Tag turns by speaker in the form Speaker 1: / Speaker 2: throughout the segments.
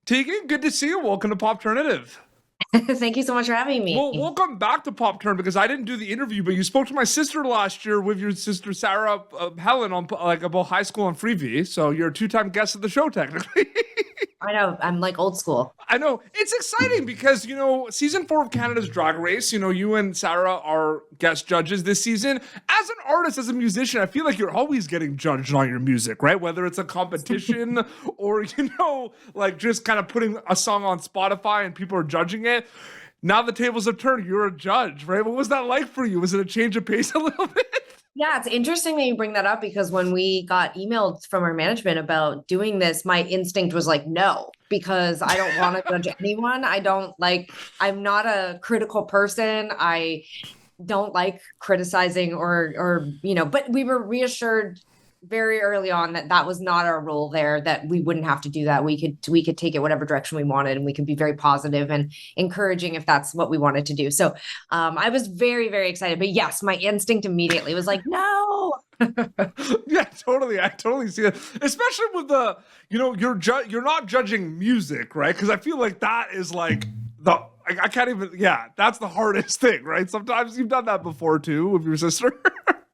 Speaker 1: Tegan, good to see you. Welcome to Pop Alternative.
Speaker 2: Thank you so much for having
Speaker 1: Well,
Speaker 2: me.
Speaker 1: welcome back to Pop Turn because I didn't do the interview, but you spoke to my sister last year with your sister Sarah Helen on like about high school and Freebie. So you're a two-time guest of the show, technically.
Speaker 2: I know I'm like old school.
Speaker 1: I know it's exciting because season 4 of Canada's Drag Race. You and Sarah are guest judges this season. As an artist, as a musician, I feel like you're always getting judged on your music, right? Whether it's a competition or like just kind of putting a song on Spotify and people are judging it. Now the tables have turned. You're a judge, right? What was that like for you? Was it a change of pace a little bit?
Speaker 2: Yeah, it's interesting that you bring that up because when we got emailed from our management about doing this, my instinct was like, no, because I don't want to judge anyone. I'm not a critical person. I don't like criticizing but we were reassured very early on that that was not our role there, that we wouldn't have to do that. We could take it whatever direction we wanted, and we could be very positive and encouraging if that's what we wanted to do. So I was very, very excited. But yes, my instinct immediately was like, no.
Speaker 1: Yeah, totally. I totally see it. Especially with you're not judging music, right? Because I feel like that is like I can't even, yeah, that's the hardest thing, right? Sometimes you've done that before too with your sister.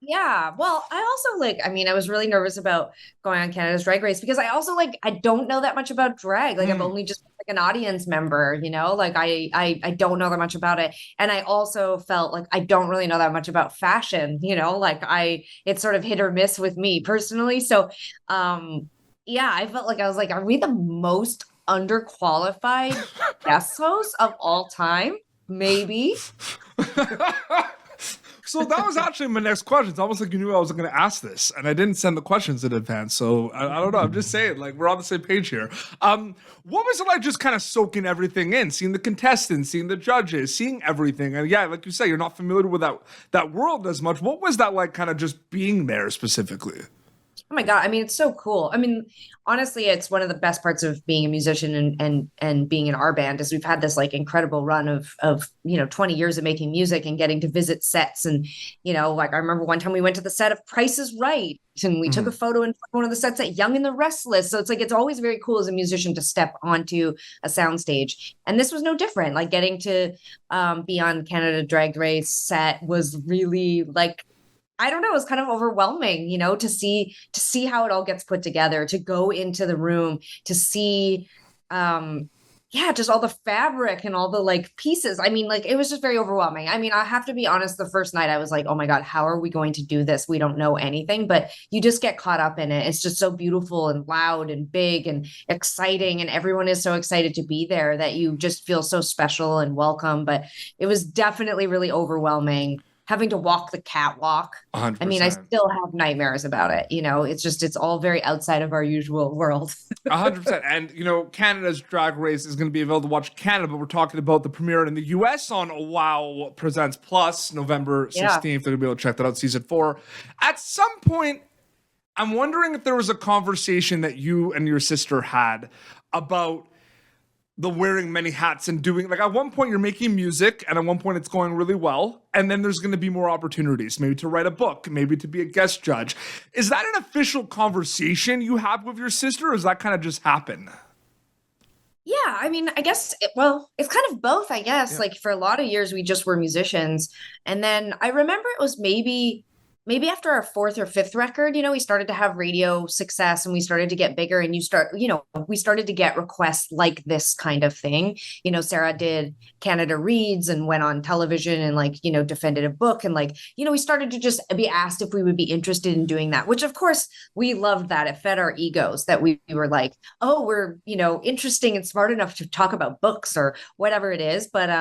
Speaker 2: Yeah. Well, I also I was really nervous about going on Canada's Drag Race because I also I don't know that much about drag. Like I've only just been, like an audience member, like I don't know that much about it. And I also felt like I don't really know that much about fashion, it's sort of hit or miss with me personally. So, yeah, I felt like I was like, are we the most underqualified guest host of all time? Maybe.
Speaker 1: So that was actually my next question. It's almost like you knew I was going to ask this, and I didn't send the questions in advance. So I don't know. I'm just saying, like, we're on the same page here. What was it like just kind of soaking everything in, seeing the contestants, seeing the judges, seeing everything? And yeah, like you say, you're not familiar with that world as much. What was that like, kind of just being there specifically?
Speaker 2: Oh my God. I mean, it's so cool. I mean, honestly, it's one of the best parts of being a musician and being in our band is we've had this like incredible run of 20 years of making music and getting to visit sets. And, like I remember one time we went to the set of Price is Right and we took a photo in one of the sets at Young and the Restless. So it's like, it's always very cool as a musician to step onto a soundstage. And this was no different. Like getting to be on Canada Drag Race set was really like, I don't know, it was kind of overwhelming, to see how it all gets put together, to go into the room, to see just all the fabric and all the like pieces. I mean, like it was just very overwhelming. I mean, I have to be honest, the first night I was like, oh my God, how are we going to do this? We don't know anything, but you just get caught up in it. It's just so beautiful and loud and big and exciting. And everyone is so excited to be there that you just feel so special and welcome. But it was definitely really overwhelming having to walk the catwalk.
Speaker 1: 100%.
Speaker 2: I mean, I still have nightmares about it. It's all very outside of our usual world.
Speaker 1: 100%. And, Canada's Drag Race is going to be available to watch Canada, but we're talking about the premiere in the US on WoW Presents Plus, November 16th.
Speaker 2: Yeah.
Speaker 1: They're going to be able to check that out, season 4. At some point, I'm wondering if there was a conversation that you and your sister had about the wearing many hats and doing, like, at one point you're making music and at one point it's going really well, and then there's going to be more opportunities, maybe to write a book, maybe to be a guest judge. Is that an official conversation you have with your sister, or does that kind of just happen?
Speaker 2: Yeah, I mean, I guess it's kind of both, I guess.
Speaker 1: Yeah.
Speaker 2: Like for a lot of years we just were musicians. And then I remember it was maybe after our fourth or fifth record, we started to have radio success and we started to get bigger, and we started to get requests like this kind of thing. Sarah did Canada Reads and went on television and defended a book. And we started to just be asked if we would be interested in doing that, which of course we loved that. It fed our egos that we were like, oh, we're, interesting and smart enough to talk about books or whatever it is. But,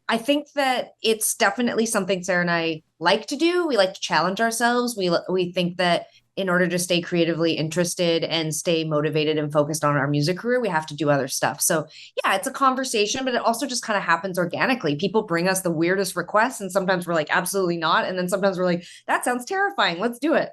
Speaker 2: I think that it's definitely something Sarah and I like to do. We like to challenge ourselves. We think that in order to stay creatively interested and stay motivated and focused on our music career, we have to do other stuff. So yeah, it's a conversation, but it also just kind of happens organically. People bring us the weirdest requests, and sometimes we're like, absolutely not. And then sometimes we're like, that sounds terrifying. Let's do it.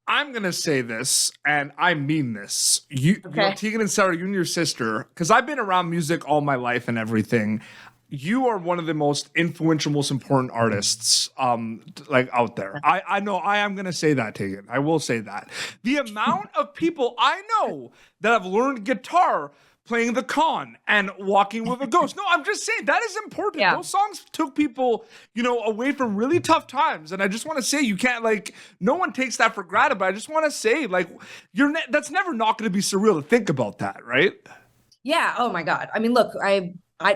Speaker 1: I'm going to say this, and I mean this.
Speaker 2: Okay.
Speaker 1: Tegan and Sara, you and your sister, because I've been around music all my life and everything. You are one of the most influential, most important artists out there. I know I am going to say that, Tegan. I will say that. The amount of people I know that have learned guitar playing the con and walking with a ghost. No, I'm just saying that is important.
Speaker 2: Yeah.
Speaker 1: Those songs took people, away from really tough times. And I just want to say, you can't no one takes that for granted, but I just want to say that's never not going to be surreal to think about that. Right.
Speaker 2: Yeah. Oh my God. I mean, look,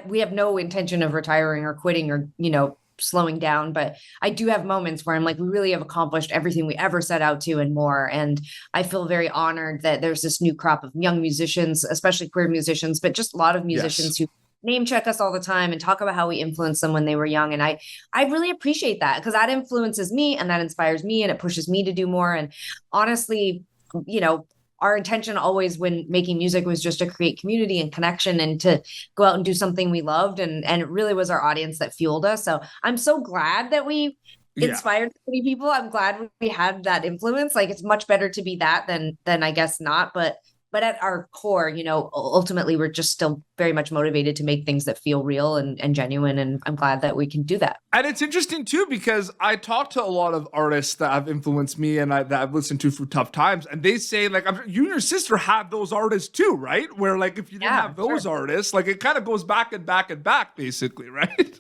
Speaker 2: we have no intention of retiring or quitting or, slowing down, but I do have moments where I'm like, we really have accomplished everything we ever set out to and more. And I feel very honored that there's this new crop of young musicians, especially queer musicians, but just a lot of musicians who name check us all the time and talk about how we influenced them when they were young. And I really appreciate that, because that influences me and that inspires me and it pushes me to do more. And honestly, our intention always when making music was just to create community and connection and to go out and do something we loved. And it really was our audience that fueled us. So I'm so glad that we inspired so many people. I'm glad we had that influence. Like, it's much better to be that than I guess not. But at our core, ultimately, we're just still very much motivated to make things that feel real and genuine. And I'm glad that we can do that.
Speaker 1: And it's interesting, too, because I talk to a lot of artists that have influenced me and that I've listened to through tough times. And they say, you and your sister have those artists, too, right? Where, if you didn't have those artists, it kind of goes back and back and back, basically, right?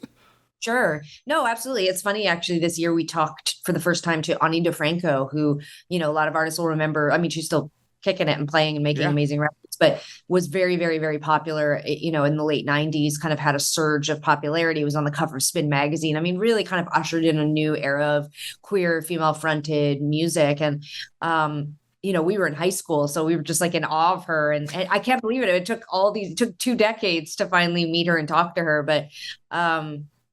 Speaker 2: Sure. No, absolutely. It's funny, actually, this year we talked for the first time to Ani DeFranco, who, a lot of artists will remember. I mean, she's still kicking it and playing and making amazing records, but was very, very, very popular, in the late 90s, kind of had a surge of popularity. It was on the cover of Spin magazine. I mean, really kind of ushered in a new era of queer female fronted music. And, we were in high school, so we were just in awe of her. And I can't believe it. It took 2 decades to finally meet her and talk to her. But,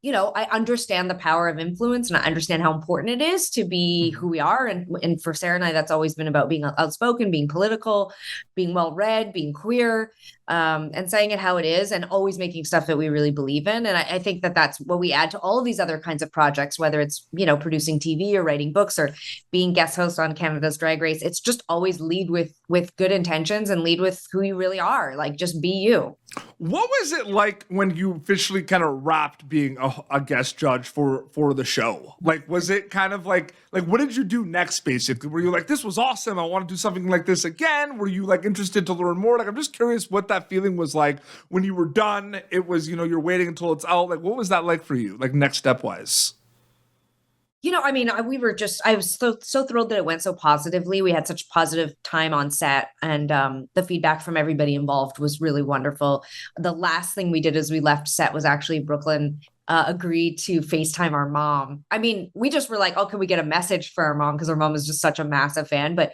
Speaker 2: I understand the power of influence and I understand how important it is to be who we are. And for Sarah and I, that's always been about being outspoken, being political, being well-read, being queer, and saying it how it is and always making stuff that we really believe in. And I think that that's what we add to all of these other kinds of projects, whether it's, producing TV or writing books or being guest host on Canada's Drag Race. It's just always lead with good intentions and lead with who you really are. Just be you.
Speaker 1: What was it like when you officially kind of wrapped being a guest judge for the show? Was it kind of like what did you do next, basically? Were you like, this was awesome, I want to do something like this again? Were you interested to learn more? I'm just curious what that feeling was like when you were done. It was, you're waiting until it's out. What was that like for you, next step wise?
Speaker 2: I mean, I was so thrilled that it went so positively. We had such positive time on set, and the feedback from everybody involved was really wonderful. The last thing we did as we left set was actually Brooklyn agreed to FaceTime our mom. I mean, we just were like, oh, can we get a message for our mom? Because our mom is just such a massive fan. But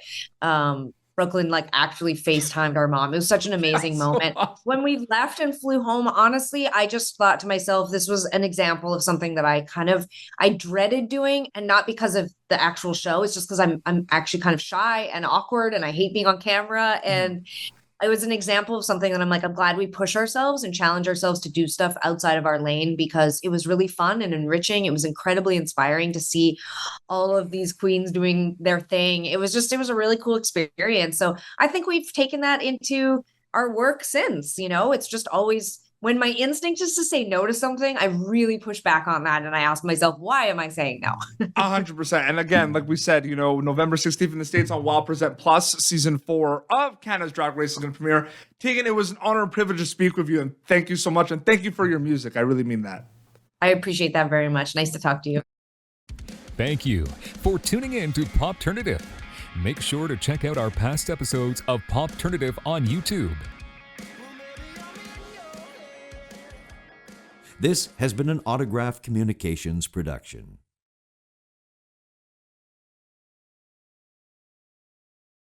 Speaker 2: Brooklyn actually FaceTimed our mom. It was such an amazing moment. Awesome. When we left and flew home, honestly, I just thought to myself, this was an example of something that I dreaded doing, and not because of the actual show. It's just because I'm actually kind of shy and awkward and I hate being on camera. And it was an example of something that I'm glad we push ourselves and challenge ourselves to do stuff outside of our lane, because it was really fun and enriching. It was incredibly inspiring to see all of these queens doing their thing. It was a really cool experience. So I think we've taken that into our work since. It's just always, when my instinct is to say no to something, I really push back on that. And I ask myself, why am I saying no?
Speaker 1: 100%. And again, like we said, November 16th in the States on Wild Present Plus, season 4 of Canada's Drag Race is going to premiere. Tegan, it was an honor and privilege to speak with you. And thank you so much. And thank you for your music. I really mean that.
Speaker 2: I appreciate that very much. Nice to talk to you.
Speaker 3: Thank you for tuning in to Popternative. Make sure to check out our past episodes of Popternative on YouTube.
Speaker 4: This has been an Autograph Communications production.